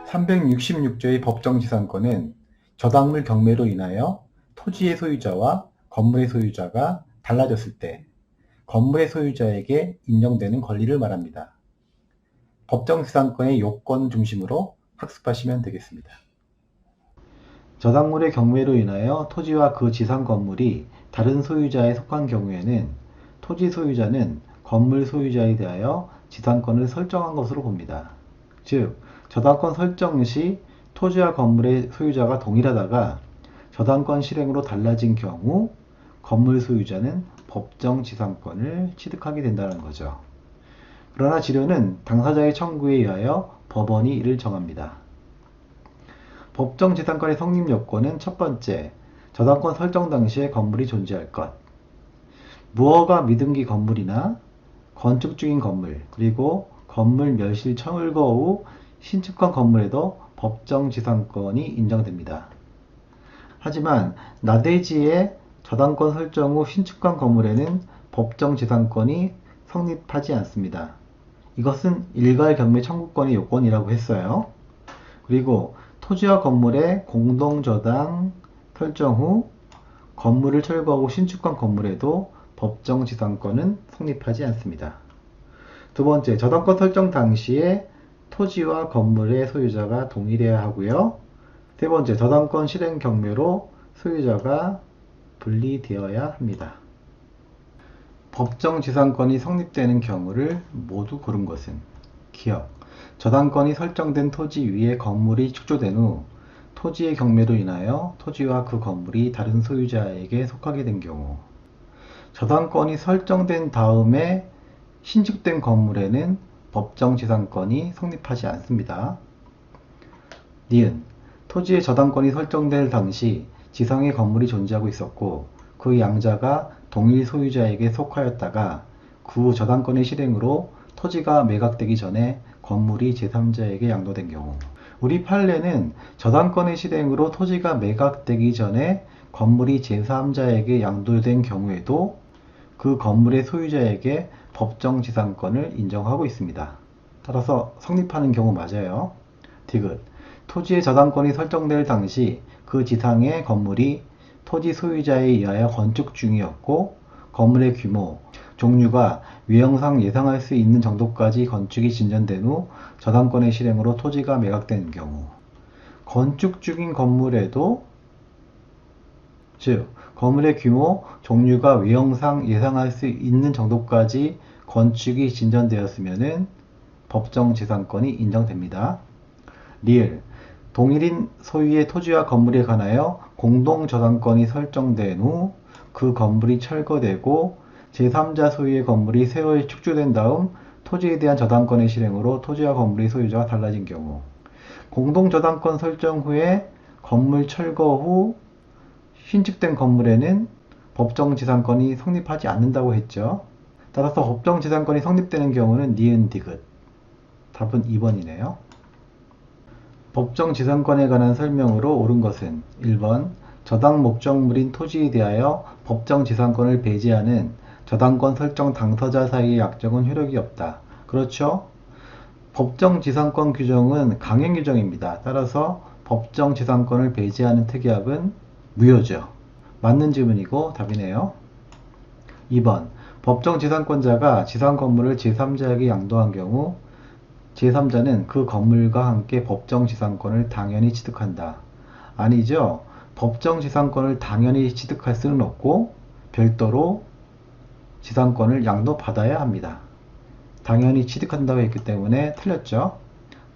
366조의 법정지상권은 저당물 경매로 인하여 토지의 소유자와 건물의 소유자가 달라졌을 때 건물의 소유자에게 인정되는 권리를 말합니다. 법정지상권의 요건 중심으로 학습하시면 되겠습니다. 저당물의 경매로 인하여 토지와 그 지상 건물이 다른 소유자에 속한 경우에는 토지 소유자는 건물 소유자에 대하여 지상권을 설정한 것으로 봅니다. 즉, 저당권 설정 시 토지와 건물의 소유자가 동일하다가 저당권 실행으로 달라진 경우 건물 소유자는 법정 지상권을 취득하게 된다는 거죠. 그러나 지료는 당사자의 청구에 의하여 법원이 이를 정합니다. 법정 지상권의 성립 요건은 첫 번째, 저당권 설정 당시에 건물이 존재할 것. 무허가 미등기 건물이나 건축 중인 건물, 그리고 건물 멸실 철거 후 신축한 건물에도 법정 지상권이 인정됩니다. 하지만 나대지의 저당권 설정 후 신축한 건물에는 법정 지상권이 성립하지 않습니다. 이것은 일괄 경매 청구권의 요건이라고 했어요. 그리고 토지와 건물의 공동저당 설정 후 건물을 철거하고 신축한 건물에도 법정 지상권은 성립하지 않습니다. 두 번째, 저당권 설정 당시에 토지와 건물의 소유자가 동일해야 하고요. 세 번째, 저당권 실행 경매로 소유자가 분리되어야 합니다. 법정 지상권이 성립되는 경우를 모두 고른 것은 기억, 저당권이 설정된 토지 위에 건물이 축조된 후 토지의 경매로 인하여 토지와 그 건물이 다른 소유자에게 속하게 된 경우, 저당권이 설정된 다음에 신축된 건물에는 법정 지상권이 성립하지 않습니다. 니은, 토지의 저당권이 설정될 당시 지상의 건물이 존재하고 있었고 그 양자가 동일 소유자에게 속하였다가 그 후 저당권의 실행으로 토지가 매각되기 전에 건물이 제3자에게 양도된 경우, 우리 판례는 저당권의 실행으로 토지가 매각되기 전에 건물이 제3자에게 양도된 경우에도 그 건물의 소유자에게 법정 지상권을 인정하고 있습니다. 따라서 성립하는 경우 맞아요. 디귿, 토지의 저당권이 설정될 당시 그 지상의 건물이 토지 소유자에 의하여 건축 중이었고 건물의 규모, 종류가 외형상 예상할 수 있는 정도까지 건축이 진전된 후 저당권의 실행으로 토지가 매각된 경우, 건축 중인 건물에도, 즉 건물의 규모, 종류가 외형상 예상할 수 있는 정도까지 건축이 진전되었으면 법정 지상권이 인정됩니다. 리을, 동일인 소유의 토지와 건물에 관하여 공동저당권이 설정된 후 그 건물이 철거되고 제3자 소유의 건물이 새로 축조된 다음 토지에 대한 저당권의 실행으로 토지와 건물의 소유자가 달라진 경우, 공동저당권 설정 후에 건물 철거 후 신축된 건물에는 법정지상권이 성립하지 않는다고 했죠. 따라서 법정지상권이 성립되는 경우는 니은 디귿. 답은 2번이네요. 법정지상권에 관한 설명으로 옳은 것은 1번, 저당 목적물인 토지에 대하여 법정지상권을 배제하는 저당권 설정 당사자 사이의 약정은 효력이 없다. 그렇죠? 법정지상권 규정은 강행 규정입니다. 따라서 법정지상권을 배제하는 특약은 무효죠. 맞는 질문이고 답이네요. 2번, 법정지상권자가 지상건물을 제3자에게 양도한 경우 제3자는 그 건물과 함께 법정지상권을 당연히 취득한다. 아니죠. 법정지상권을 당연히 취득할 수는 없고 별도로 지상권을 양도받아야 합니다. 당연히 취득한다고 했기 때문에 틀렸죠.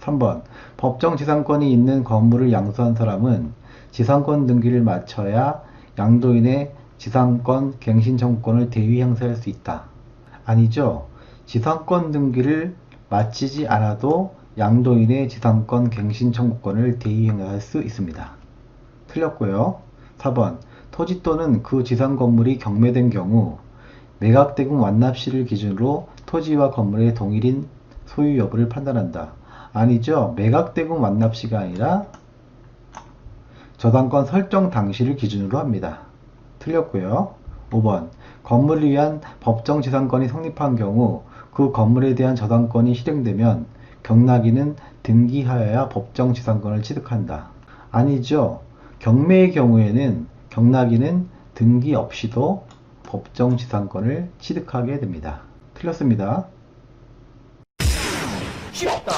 3번, 법정지상권이 있는 건물을 양도한 사람은 지상권 등기를 마쳐야 양도인의 지상권 갱신 청구권을 대위 행사할 수 있다. 아니죠. 지상권 등기를 마치지 않아도 양도인의 지상권 갱신 청구권을 대위 행사할 수 있습니다. 틀렸고요. 4번, 토지 또는 그 지상 건물이 경매된 경우 매각대금 완납시를 기준으로 토지와 건물의 동일인 소유 여부를 판단한다. 아니죠. 매각대금 완납시가 아니라 저당권 설정 당시를 기준으로 합니다. 틀렸고요. 5번, 건물을 위한 법정지상권이 성립한 경우 그 건물에 대한 저당권이 실행되면 경락인은 등기하여야 법정 지상권을 취득한다. 아니죠. 경매의 경우에는 경락인은 등기 없이도 법정 지상권을 취득하게 됩니다. 틀렸습니다. 쉽다.